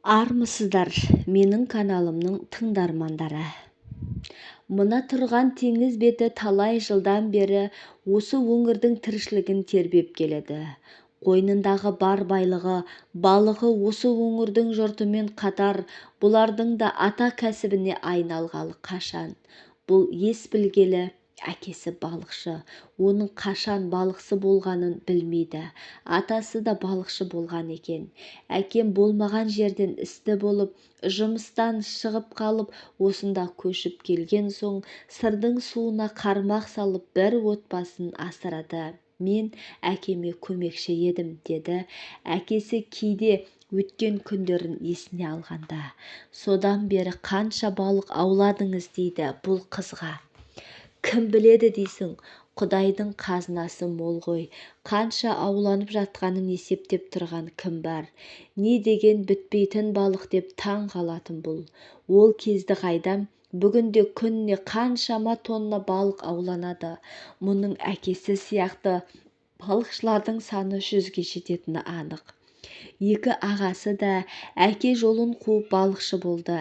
Армысыздар менің каналымның тыңдармандары. Мына тұрған теңіз беті талай жылдан бері осы өңірдің тіршілігін тербеп келеді. Қойнындағы бар байлығы, балығы осы өңірдің жұртымен қатар бұлардың да ата кәсібіне айналғалы қашан. Бұл ес білгелі әкесі балықшы, оның қашан балықшы болғанын білмейді. Атасы да балықшы болған екен. Әкем болмаған жерден істі болып, жұмыстан шығып қалып, осында көшіп келген соң сырдың суына қармақ салып бір отбасын асырады. Мен әкеме көмекші едім, деді әкесі кейде өткен күндерін есіне алғанда. Содан бері қанша балық ауладыңыз, дейді бұл қызға. Кім біледі дейсің, Құдайдың қазынасы мол ғой. Қанша ауланып жатқанын есептеп тұрған кім бар? Не деген бітпейтін балық деп таң қалатын бұл. Ол кезді қайдам, бүгінде күніне қаншама тонна балық ауланады. Мұның әкесі сияқты балықшылардың саны 100-ге жететіні анық. Екі ағасы да әке жолын қуып балықшы болды.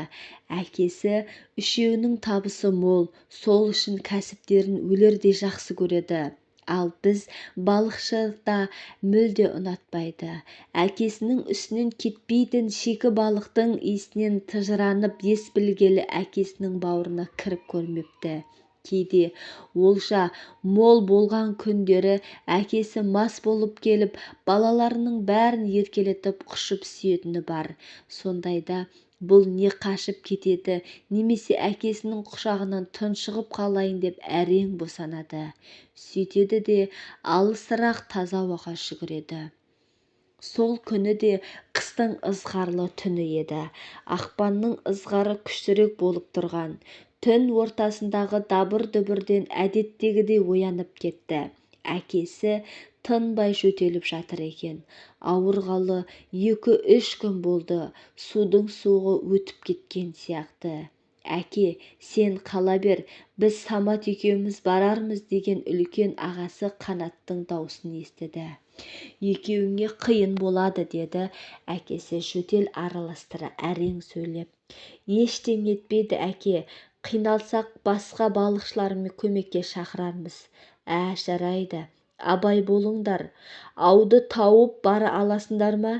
Әкесі үшеуінің табысы мол, сол үшін кәсіптерін өлердей жақсы көреді. Ал біз балықшыда мүлде ұнатпайды. Әкесінің үстінен кетпейтін шикі балықтың иісінен тыжыранып ес білгелі әкесінің бауырына кіріп көрмепті. Кейде олжа мол болған күндері әкесі мас болып келіп, балаларының бәрін еркелетіп құшып сүйетіні бар. Сондайда бұл не қашып кетеді, немесе әкесінің құшағынан тұншығып қалайын деп әрең босанады. Сөйтеді де алысырақ таза ауаға жүгіреді. Сол күні де қыстың ызғарлы түні еді. Ақпанның ызғары күштірек болып тұрған. Түн ортасындағы дабыр-дүбірден әдеттегідей оянып кетті. Әкесі тынбай жөтеліп жатыр екен. Ауырғалы 2-3 күн болды. Судың суығы өтіп кеткен сияқты. Әке, сен қала бер, біз Самат екеуміз барармыз, деген үлкен ағасы Қанаттың даусын естіді. Екеуіңе қиын болады, деді әкесі жөтел араластыра әрең сөйлеп. Ештеңе етпейді әке, қиналсақ басқа балықшылармен көмекке шақырармыз. Жарайды, абай болыңдар, ауды тауып бара аласыңдар ма?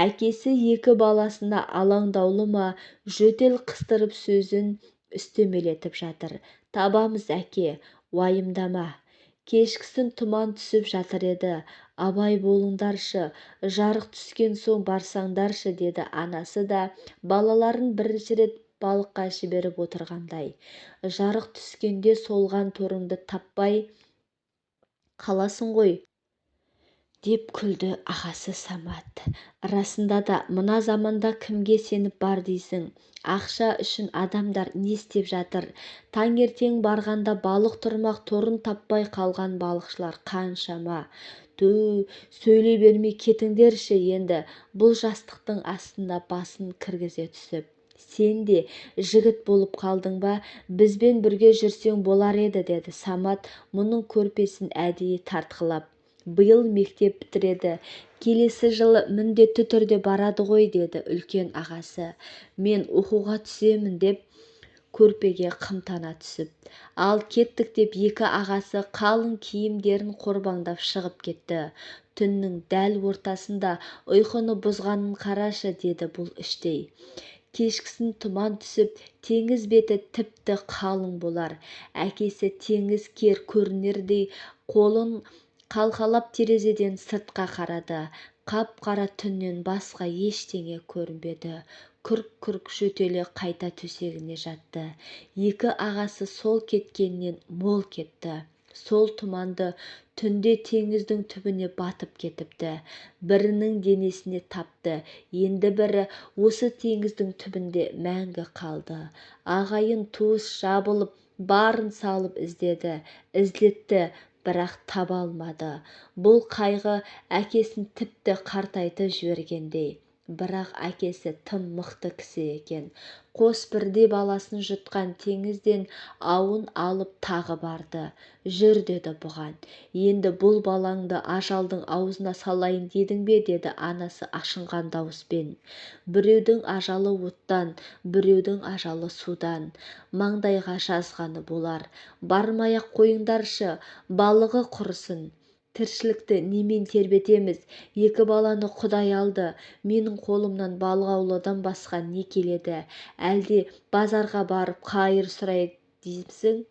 Әкесі екі баласына алаңдаулы ма, жөтел қыстырып сөзін үстемелетіп жатыр. Табамыз әке, уайымдама. Кешкісін тұман түсіп жатыр еді. Абай болыңдаршы, жарық түскен соң барсаңдаршы, деді анасы да балаларын бірінші рет балыққа жіберіп отырғандай. Жарық түскенде солған торыңды таппай қаласың ғой, деп күлді ағасы Самат. Расында да мына заманда кімге сеніп бар дейсің? Ақша үшін адамдар не істеп жатыр? Таңертең барғанда балық тұрмақ торын таппай қалған балықшылар қаншама. Сөйлей бермей кетіңдерші енді, бұл жастықтың астына басын кіргізе түсіп. Сен де жігіт болып қалдың ба? Бізбен бірге жүрсең болар еді, деді Самат мұның көрпесін әдейі тартқылап. Биыл мектеп бітіреді, келесі жылы міндетті түрде барады ғой, деді үлкен ағасы. Мен оқуға түсемін, деп көрпеге қымтана түсіп. Ал кеттік, деп екі ағасы қалың киімдерін қорбаңдап шығып кетті. Түннің дәл ортасында ұйқыны бұзғанын қарашы, деді бұл іштей. Кешкісін тұман түсіп, теңіз беті тіпті қалың болар. Әкесі теңіз кер көрінердей қолын қалқалап терезеден сыртқа қарады. Қап-қара түннен басқа ештеңе көрінбеді. Күрк-күрк жөтеле қайта төсегіне жатты. Екі ағасы сол кеткеннен мол кетті. Сол тұманды түнде теңіздің түбіне батып кетіпті. Бірінің денесіне тапты, енді бірі осы теңіздің түбінде мәңгі қалды. Ағайын туыс жабылып, барын салып іздеді, ізлетті, бірақ таба алмады. Бұл қайғы әкесін тіпті қартайтып жібергендей. бірақ әкесі тым мықты кісі екен. Қос бірдей баласын жұтқан теңізден ауын алып тағы барды. Жүр деді бұған. Енді бұл балаңды ажалдың аузына салайын дедің бе, деді анасы ашынған дауыспен. Біреудің ажалы оттан, біреудің ажалы судан. Маңдайға жазғаны болар. Бармай-ақ қойыңдаршы, балығы құрысын. Тіршілікті немен тербетеміз? Екі баланы Құдай алды. Менің қолымнан балық аулаудан басқа не келеді? Әлде базарға барып қайыр сұрайық дейсің?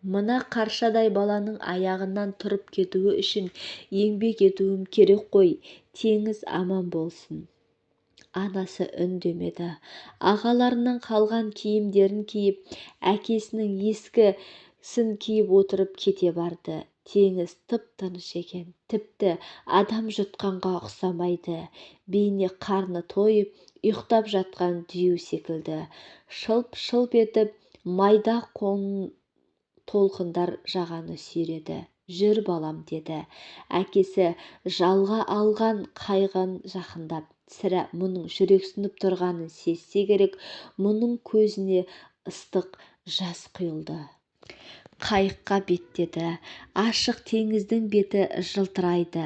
Мына қаршадай баланың аяғынан тұрып кетуі үшін еңбек етуім керек қой. Теңіз аман болсын. Анасы үндемеді. Ағаларынан қалған киімдерін киіп, әкесінің ескісін киіп отырып кете барды. Теңіз тып-тыныш екен. Тіпті адам жұтқанға ұқсамайды. Бейне қарны тойып, ұйықтап жатқан дию секілді. Шылп-шылп етіп, майда толқындар жағаны сүйреді. Жүр балам, деді. Әкесі жалға алған қайығын жақындап. Сірә мұның жүрексініп тұрғанын сезсе керек, мұның көзіне ыстық жас құйылды. Қайыққа беттеді. Ашық теңіздің беті жылтырайды.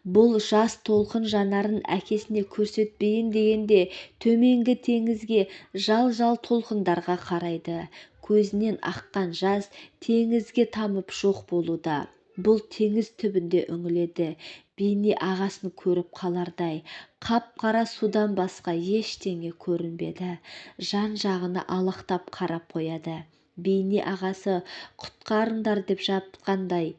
Бұл жас толқын жанарын әкесіне көрсетпейін дегенде төменгі теңізге жал-жал толқындарға қарайды. Көзінен аққан жас теңізге тамып жоқ болуда. Бұл теңіз түбінде үңіледі. Бейне ағасын көріп қалардай. Қап-қара судан басқа ештеңе көрінбеді. Жан-жағына алақтап қарап қояды. Бейне ағасы құтқарыңдар деп жапқандай.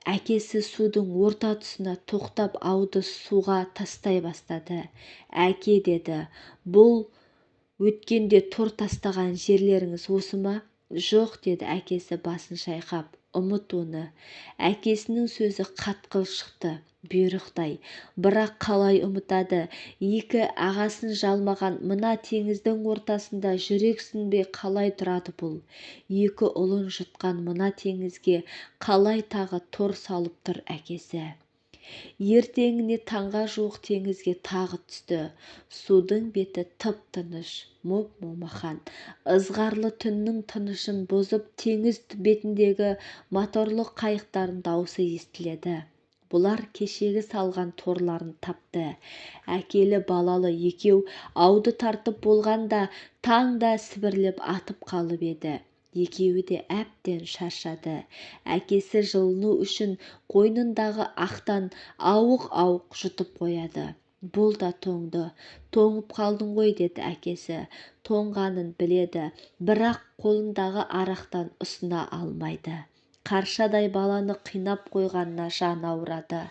Әкесі судың орта тұсына тоқтап ауды суға тастай бастады. Әке, деді, бұл өткенде тор тастаған жерлеріңіз осы ма? Жоқ, деді әкесі басын шайқап. Ұмыт оны. Әкесінің сөзі қатқыл шықты, бұйрықтай. Бірақ қалай ұмытады? Екі ағасын жалмаған мына теңіздің ортасында жүрексінбей қалай тұрады бұл? Екі ұлын жұтқан мына теңізге қалай тағы тор салып тұр әкесі? Ертеңіне таңға жуық теңізге тағы түсті. Судың беті тып-тыныш, моп-момақан. Ызғарлы түннің тынышын бұзып, теңіз бетіндегі моторлы қайықтардың дауысы естіледі. Бұлар кешегі салған торларын тапты. Әкелі балалы екеу ауды тартып болғанда таңда сібірлеп атып қалып еді. Екеуі де әбден шаршады. Әкесі жылыну үшін қойнындағы ақтан ауық-ауық жұтып қояды. Бұл да тоңды. Тоңып қалдың ғой, деді әкесі. Тоңғанын біледі, бірақ қолындағы арақтан ұсына алмайды. Қаршадай баланы қинап қойғанына жан ауырады.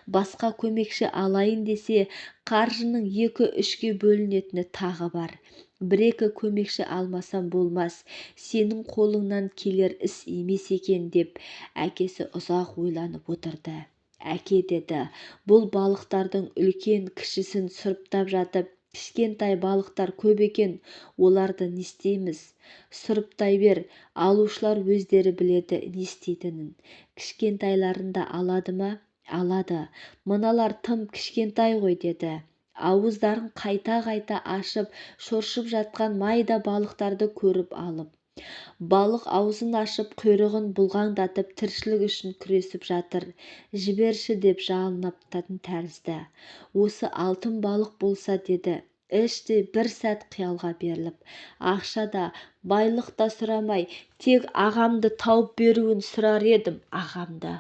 Басқа көмекші алайын десе, қаржының 2-3-ге бөлінетіні тағы бар. Бір-екі көмекші алмасам болмас, сенің қолыңнан келер іс емес екен, деп әкесі ұзақ ойланып отырды. Әке, деді, бұл балықтардың үлкен-кішісін сұрыптап жатып, кішкентай балықтар көп екен, оларды не істейміз? Сұрыптай бер, алушылар өздері біледі не істейтінін. Кішкентайларын да алады ма? Алады. Мыналар тым кішкентай ғой, деді. Ауыздарын қайта-қайта ашып, шоршып жатқан майда балықтарды көріп алып. Балық аузын ашып, құйрығын бұлғаңдатып, тіршілік үшін күресіп жатыр. Жіберші деп жалынатын тәрізді. Осы алтын балық болса, деді, іштей бір сәт қиялға беріліп. Ақша да, байлық та сұрамай, тек ағамды тауып беруін сұрар едім, ағамды.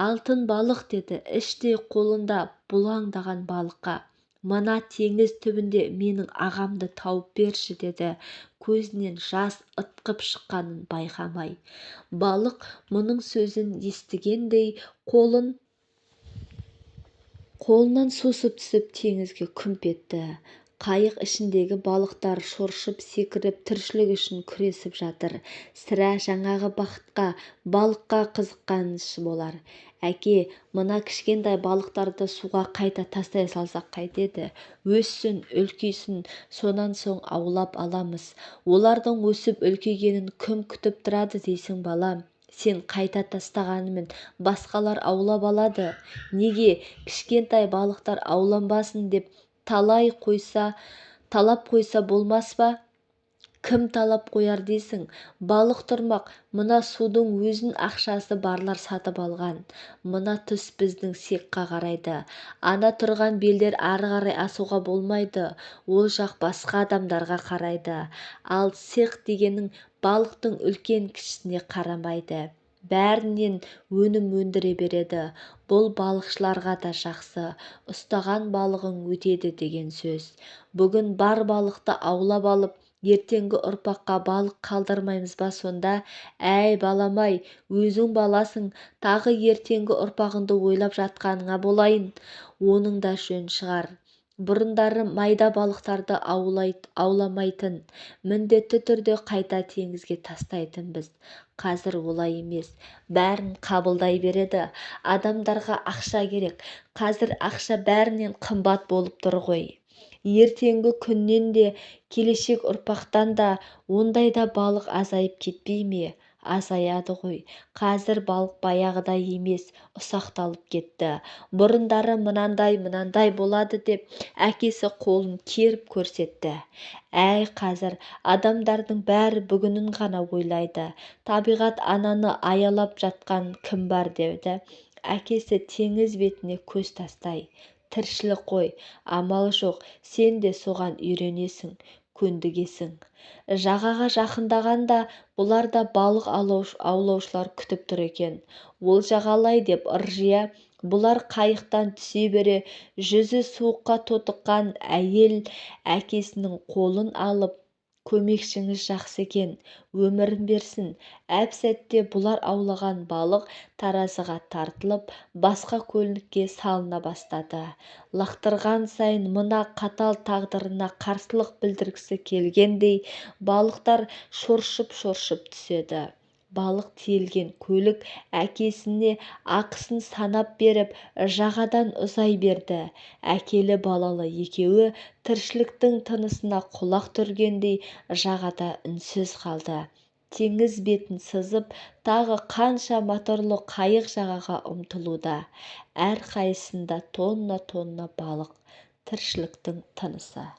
Алтын балық, деді, іштей қолында бұлаңдаған балыққа. Мына теңіз түбінде менің ағамды тауып берші, деді, көзінен жас ытқып шыққанын байқамай. Балық мұның сөзін естігендей қолынан сусып түсіп теңізге күмп етті. Қайық ішіндегі балықтар шоршып секіріп тіршілік үшін күресіп жатыр. Сірә жаңағы балыққа қызыққанышы болар. Әке, мына кішкентай балықтарды суға қайта тастай салсақ қайтеді? Өссін, үлкейсін, сонан соң аулап аламыз. Олардың өсіп үлкейгенін кім күтіп тұрады дейсің, балам? Сен қайта тастағанымен басқалар аулап алады. Неге кішкентай балықтар ауланбасын деп талап қойса болмас па? Кім талап қояр дейсің? Балық тұрмақ, мына судың өзін ақшасы барлар сатып алған. Мына түс біздің сиққа қарайды. Ана тұрған белдер ары қарай асуға болмайды. Ол жақ басқа адамдарға қарайды. Ал сиқ дегенің балықтың үлкен кішісіне қарамайды. Бәрінен өнім өндіре береді. Бұл балықшыларға да жақсы. Ұстаған балығың өтеді деген сөз. Бүгін бар балықты аулап алып, ертеңгі ұрпаққа балық қалдырмаймыз ба сонда? Әй балам-ай, өзің баласың, тағы ертеңгі ұрпағыңды ойлап жатқаныңа болайын. Оның да жөн шығар. Бұрындары майда балықтарды ауламайтын, міндетті түрде қайта теңізге тастайтынбыз. Қазір олай емес. Бәрін қабылдай береді. Адамдарға ақша керек. Қазір ақша бәрінен қымбат болып тұр ғой. Ертеңгі күннен де, келешек ұрпақтан да ондайда балық азайып кетпей ме? Азаяды ғой. Қазір балық баяғыдай емес, ұсақталып кетті. Бұрындары мынандай болады деп әкесі қолын керіп көрсетті. Әй қазір адамдардың бәрі бүгінін ғана ойлайды. Табиғат ананы аялап жатқан кім бар деді. Әкесі теңіз бетіне көз тастай. Тіршілік қой, амал жоқ, сен де соған үйренесің, көндігесің. Жағаға жақындағанда бұларда балық аулаушылар күтіп тұр екен. Ол жағалай деп ыржия, бұлар қайықтан түсе бере, жүзі суыққа тотыққан әйел әкесінің қолын алып, көмекшіңіз жақсы екен, өмірін берсін. Әп-сәтте бұлар аулаған балық таразыға тартылып, басқа көлікке салына бастады. Лақтырған сайын мына қатал тағдырына қарсылық білдіргісі келгендей, балықтар шоршып түседі. Балық тиелген көлік әкесіне ақысын санап беріп, жағадан ұзай берді. Әкелі балалы екеуі тіршіліктің тынысына құлақ түргендей жағада үнсіз қалды. Теңіз бетін сызып, тағы қанша моторлы қайық жағаға ұмтылуда. Әрқайсысында тонна балық, тіршіліктің тынысы.